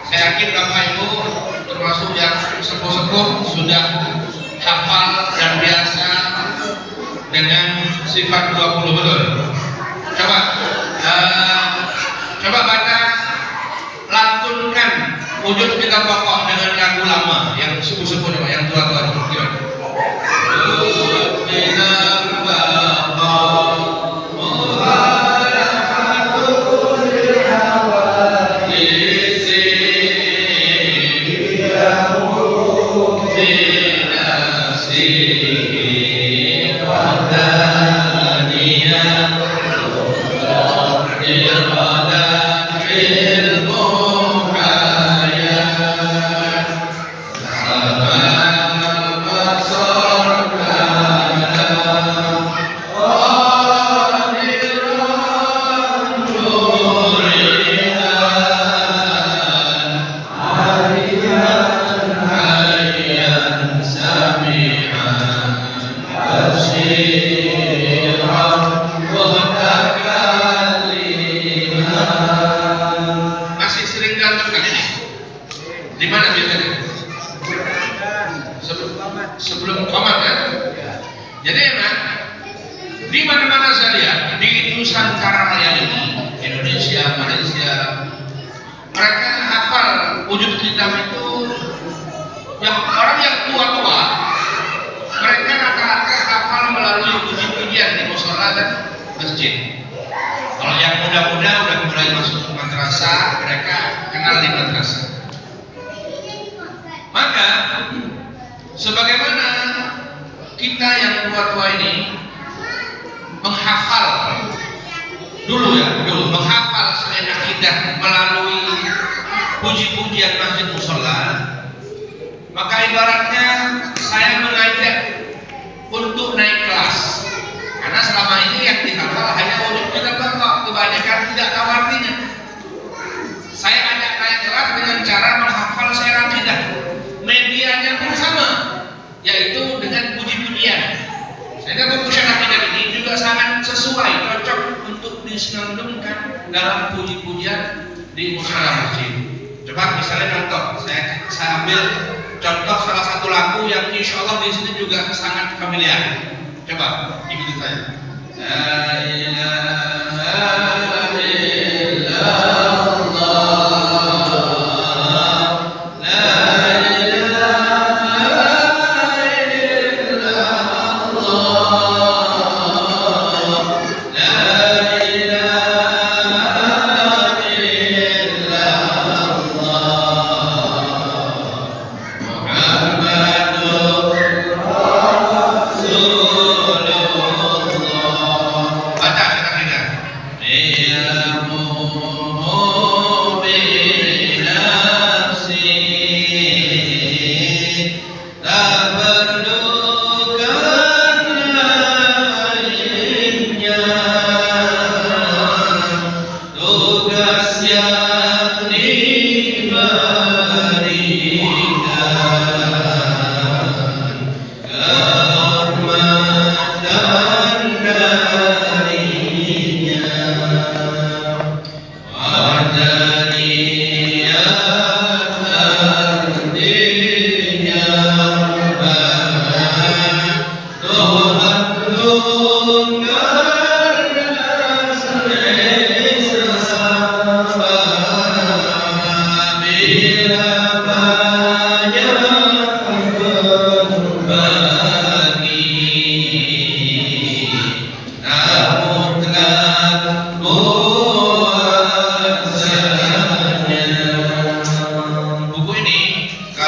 Saya yakin Bapak Ibu termasuk yang sepuh-sepuh sudah hafal dan biasa dengan sifat 20 betul. Coba baca, lantunkan wujud kita pokok dengan lagu lama yang sepuh-sepuh, yang tua-tua. Gimana? Di mana biasanya? Sebelum komat ya. Jadi emang di mana-mana saya lihat di Nusantara Raya ini, Indonesia, Malaysia, mereka hafal wujud hitam itu. Yang orang yang tua-tua, mereka rata-rata hafal melalui puji-pujian di musola dan masjid. Kalau yang muda-muda udah mulai masuk madrasah, mereka kenal di madrasah. Maka sebagaimana kita yang tua-tua ini menghafal dulu menghafal selain akidah melalui puji-pujian masjid musola, maka ibaratnya saya mengajak untuk naik kelas, karena selama ini yang dihafal hanya wujud kita pokok, kebanyakan tidak tahu artinya. Saya ajak naik kelas dengan cara menghafal syair akidah. Medianya pun sama, yaitu dengan puji-pujian. Sehingga buku syair akidah ini juga sangat sesuai, cocok untuk disenandungkan dalam puji-pujian di musola masjid. Coba misalnya contoh, saya ambil contoh salah satu lagu yang insya Allah di sini juga sangat familiar. Coba ikuti saya. La ilaha illallah.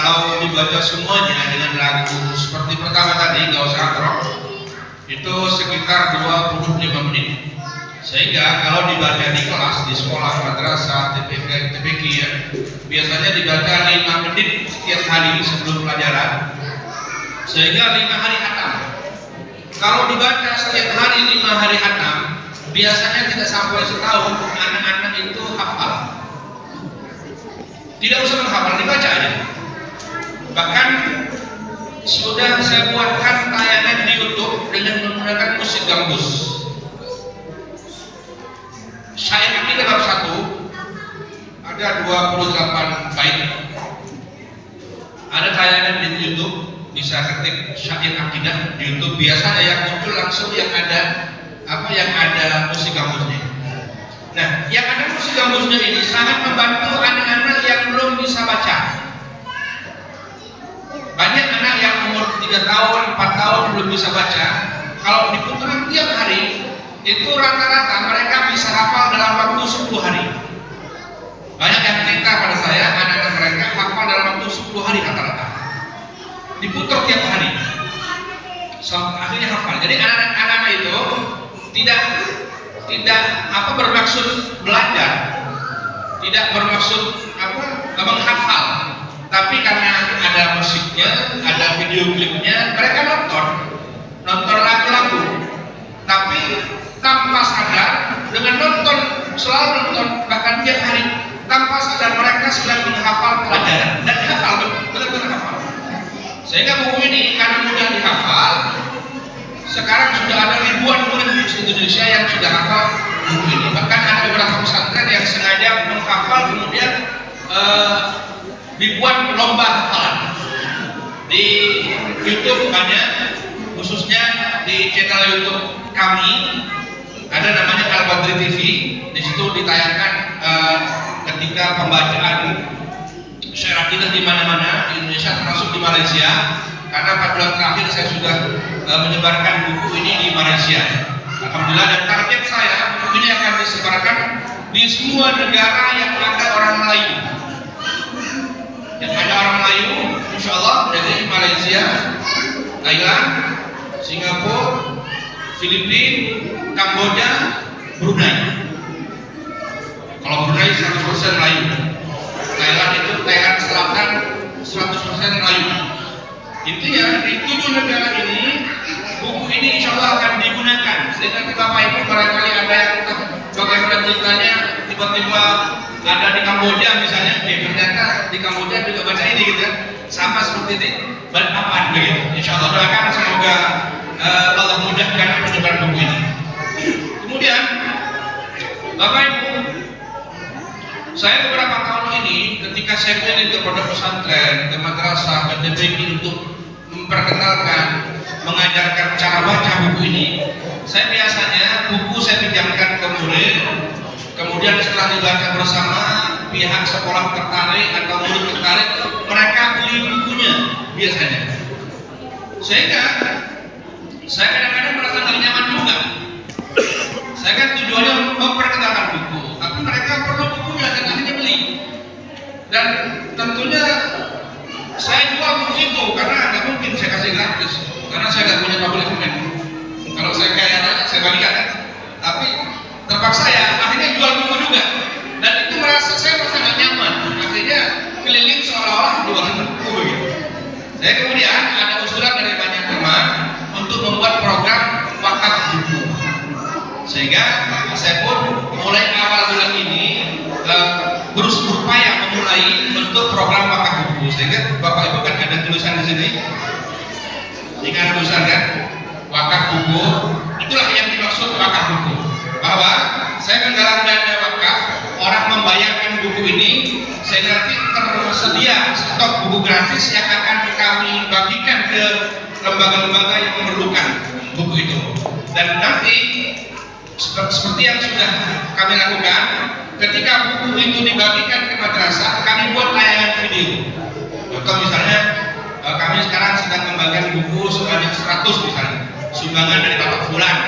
kalau dibaca semuanya dengan lagu seperti pertama tadi, nggak usah rock, itu sekitar 25 menit. Sehingga kalau dibaca di kelas, di sekolah, madrasah, TPQ ya, biasanya dibaca 5 menit setiap hari sebelum pelajaran, sehingga 5 hari khatam. Kalau dibaca setiap hari 5 hari khatam, biasanya tidak sampai setahun anak-anak itu hafal. Tidak usah menghafal, dibaca aja. Bahkan sudah saya buatkan tayangan di YouTube dengan menggunakan musik gambus. Syair akidah bab 1 ada 28 bait. Ada tayangan di YouTube, bisa ketik syair akidah di YouTube. Biasanya yang muncul langsung yang ada musik gambusnya. Nah, yang ada musik gambusnya ini sangat membantu anak-anak yang belum bisa baca. Banyak anak yang umur 3 tahun, 4 tahun belum bisa baca. Kalau diputar tiap hari, itu rata-rata mereka bisa hafal dalam waktu 10 hari. Banyak yang cerita pada saya, anak-anak mereka hafal dalam waktu 10 hari rata-rata. Diputar tiap hari, sampai akhirnya hafal. Jadi anak-anak itu tidak bermaksud belajar, tidak bermaksud menghafal, tapi karena ada musiknya, ada video klipnya, mereka nonton lagu-lagu, tapi tanpa sadar dengan selalu nonton bahkan tiap hari, tanpa sadar mereka sedang menghafal pelajaran dan hafal, benar-benar hafal. Sehingga buku ini karena mudah dihafal, sekarang sudah ada ribuan murid di Indonesia yang sudah hafal buku ini. Bahkan ada beberapa pesantren yang sengaja menghafal kemudian dibuat lomba hafalan. Di YouTube banyak, khususnya di channel YouTube kami ada namanya Al-Badri TV. Di situ ditayangkan ketika pembacaan syair akidah di mana-mana di Indonesia, termasuk di Malaysia. Karena 4 bulan terakhir saya sudah menyebarkan buku ini di Malaysia. Alhamdulillah, dan target saya buku ini akan disebarkan di semua negara yang ada orang Melayu. Yang ada orang Melayu, insya Allah dari Malaysia, Thailand, Singapura, Filipina, Kamboja, Brunei. Kalau Brunei 100% Melayu. Thailand itu Thailand Selatan 100% Melayu. Intinya di 7 negara ini buku ini insya Allah akan digunakan. Sehingga Bapak Ibu barangkali ada yang bagaimana ceritanya tiba-tiba ada di Kamboja misalnya, ternyata di Kamboja juga baca ini gitu kan, sama seperti ini, berapaan begitu. Insya Allah doakan semoga Allah mudahkan penyebaran buku ini. Kemudian Bapak Ibu, saya beberapa tahun ini ketika saya keliling ke pondok pesantren, ke madrasah, ke TPQ untuk memperkenalkan, mengajarkan cara baca buku ini, saya biasanya buku saya pinjamkan ke murid, kemudian setelah dibaca bersama, pihak sekolah tertarik atau murid tertarik, mereka beli bukunya biasanya. Sehingga saya kadang-kadang merasa nggak nyaman juga. Saya kan tujuannya memperkenalkan buku, tapi mereka perlu bukunya dan akhirnya beli. Dan tentunya saya jual buku itu karena nggak mungkin saya kasih gratis, karena saya nggak punya public domain. Kalau saya kaya raya saya bagikan, tapi terpaksa ya akhirnya jual buku juga. Dan itu saya merasa nggak nyaman. Akhirnya keliling seolah-olah jualan buku begitu. Saya kemudian ada usulan dari banyak teman untuk membuat program wakaf buku. Sehingga saya pun mulai awal bulan ini berupaya memulai bentuk program wakaf buku. Sehingga Bapak Ibu kan ada tulisan di sini. Jika ada tulisan kan wakaf buku, itulah yang dimaksud wakaf buku. Bahwa saya menggalang dana wakaf, orang membayarkan buku ini, saya nanti tersedia stok buku gratis yang akan kami bagikan ke lembaga-lembaga yang memerlukan buku itu. Dan nanti seperti yang sudah kami lakukan, ketika buku itu dibagikan ke madrasah, kami buat tayangan video. Contoh misalnya, kami sekarang sedang membagikan buku sebanyak 100 misalnya, sumbangan dari Bapak Fulan,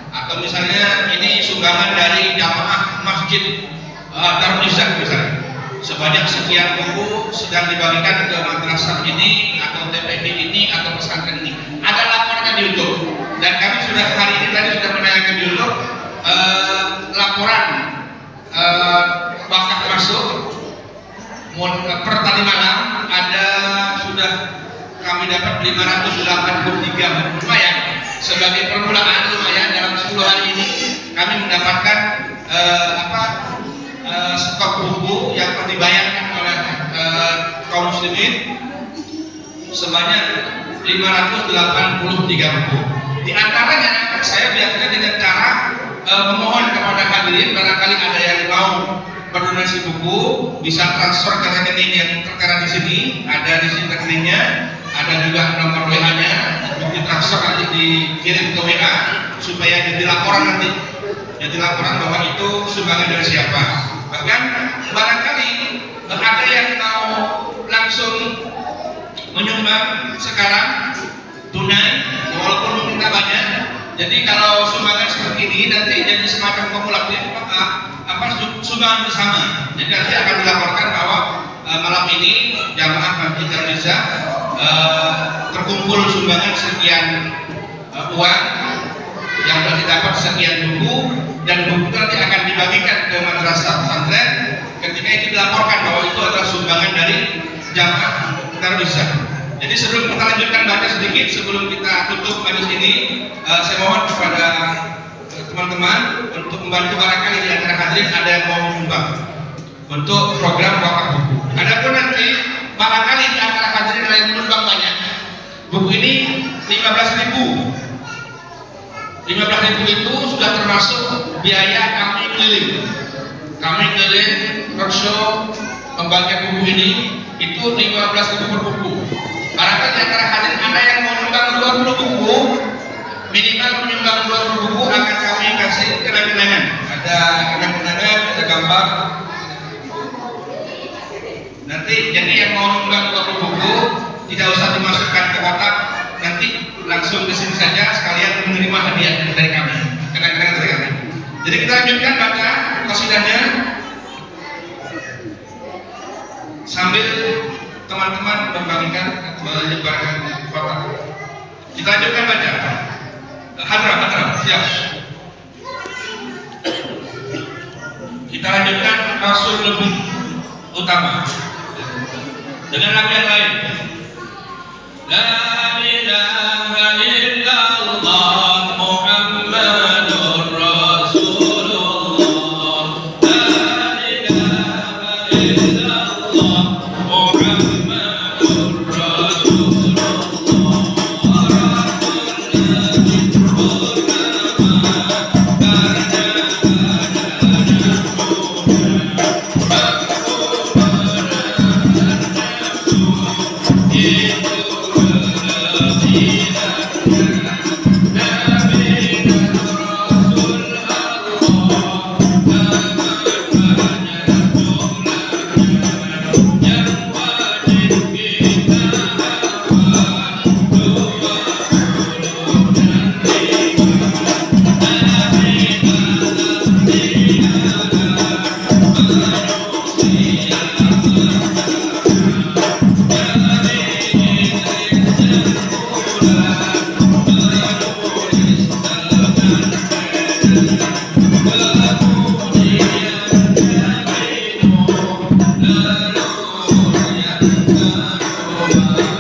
atau misalnya ini sumbangan dari jamaah masjid Darul Izzah misalnya. sebanyak sekian buku sedang dibagikan ke madrasah ini atau TPD ini atau pesantren ini. Ada laporan di YouTube dan kami sudah hari ini tadi sudah menanyakan di YouTube laporan bakat masuk per tadi malam ada sudah kami dapat 583 lumayan sebagai permulaan, lumayan dalam 10 hari ini kami mendapatkan stok buku yang telah dibayarkan oleh kaum muslimin sebanyak 583 buku. Di antaranya saya biasanya dengan cara memohon kepada hadirin barangkali ada yang mau berdonasi buku bisa transfer ke rekening yang tertera di sini, ada di sini rekeningnya, ada juga nomor WA-nya, bukti transfer nanti dikirim ke WA supaya jadi laporan nanti. Jadi laporan bahwa itu sumbangan dari siapa. Bahkan barangkali ada yang mau langsung menyumbang sekarang tunai walaupun minta banyak. Jadi kalau sumbangan seperti ini nanti jadi semacam kumulatif sumbangan bersama. Jadi nanti akan dilaporkan bahwa malam ini jamaah Masjid Indonesia terkumpul sumbangan sekian uang yang telah didapat sekian buku dan buku nanti akan dibagikan ke madrasah pesantren. Ketika itu dilaporkan bahwa itu adalah sumbangan dari jamaah Indonesia. Jadi sebelum kita lanjutkan baca sedikit, sebelum kita tutup majelis ini, saya mohon kepada teman-teman untuk membantu barangkali di antara hadirin ada yang mau menyumbang untuk program wakaf buku. Adapun nanti barangkali di antara hadirin ada yang menyumbang banyak, buku ini 15.000. 15.000 itu sudah termasuk biaya kami keliling. Kami keliling roadshow pembagian buku ini itu 15.000 per buku. Barangkali di antara hadirin ada yang mau menyumbang 20 buku, minimal menyumbang 20 buku akan kami kasih kenang-kenangan. Ada kenang-kenangan, ada gambar. Nanti jadi yang mau menyumbang 20 buku tidak usah dimasukkan ke kotak, nanti langsung ke sini saja sekalian menerima hadiah dari kami, kenang-kenangan dari kami. Jadi kita lanjutkan baca qasidahnya sambil teman-teman membagikan menyebarkan kotak. Kita lanjutkan baca. Hadrah, siap. Kita lanjutkan Rasul lebih utama dengan lagu yang lain. La ilaha illallah Muhammadur Rasulullah. La ilaha illallah Muhammadur Rasulullah. Allah